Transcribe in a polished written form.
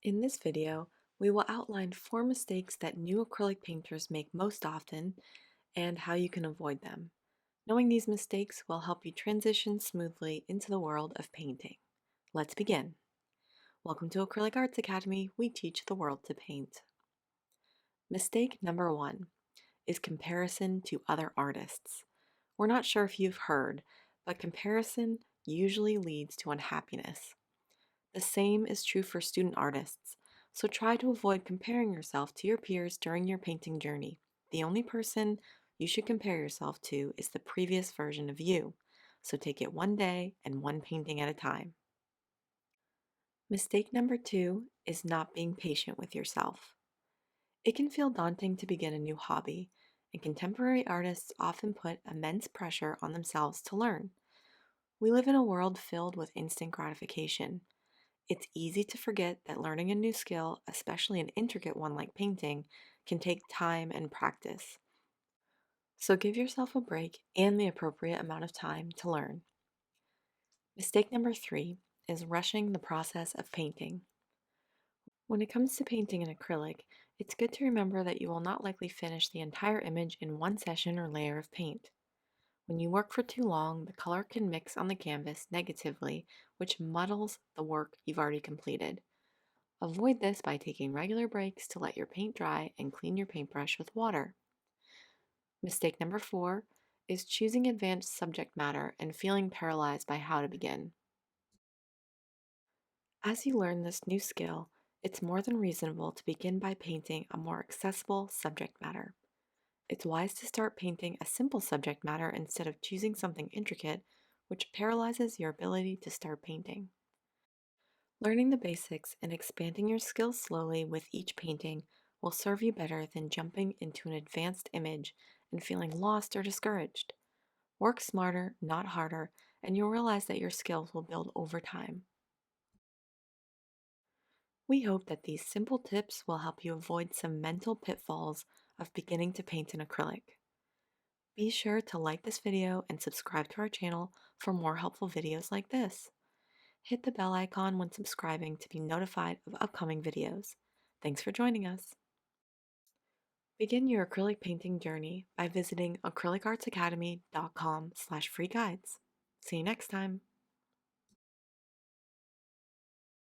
In this video, we will outline 4 mistakes that new acrylic painters make most often and how you can avoid them. Knowing these mistakes will help you transition smoothly into the world of painting. Let's begin. Welcome to Acrylic Arts Academy. We teach the world to paint. Mistake number 1 is comparison to other artists. We're not sure if you've heard, but comparison usually leads to unhappiness. The same is true for student artists, so try to avoid comparing yourself to your peers during your painting journey. The only person you should compare yourself to is the previous version of you, so take it one day and one painting at a time. Mistake number 2 is not being patient with yourself. It can feel daunting to begin a new hobby, and contemporary artists often put immense pressure on themselves to learn. We live in a world filled with instant gratification. It's easy to forget that learning a new skill, especially an intricate one like painting, can take time and practice. So give yourself a break and the appropriate amount of time to learn. Mistake number 3 is rushing the process of painting. When it comes to painting in acrylic, it's good to remember that you will not likely finish the entire image in one session or layer of paint. When you work for too long, the color can mix on the canvas negatively, which muddles the work you've already completed. Avoid this by taking regular breaks to let your paint dry and clean your paintbrush with water. Mistake number 4 is choosing advanced subject matter and feeling paralyzed by how to begin. As you learn this new skill, it's more than reasonable to begin by painting a more accessible subject matter. It's wise to start painting a simple subject matter instead of choosing something intricate, which paralyzes your ability to start painting. Learning the basics and expanding your skills slowly with each painting will serve you better than jumping into an advanced image and feeling lost or discouraged. Work smarter, not harder, and you'll realize that your skills will build over time. We hope that these simple tips will help you avoid some mental pitfalls of beginning to paint in acrylic. Be sure to like this video and subscribe to our channel for more helpful videos like this. Hit the bell icon when subscribing to be notified of upcoming videos. Thanks for joining us. Begin your acrylic painting journey by visiting acrylicartsacademy.com/free guides. See you next time.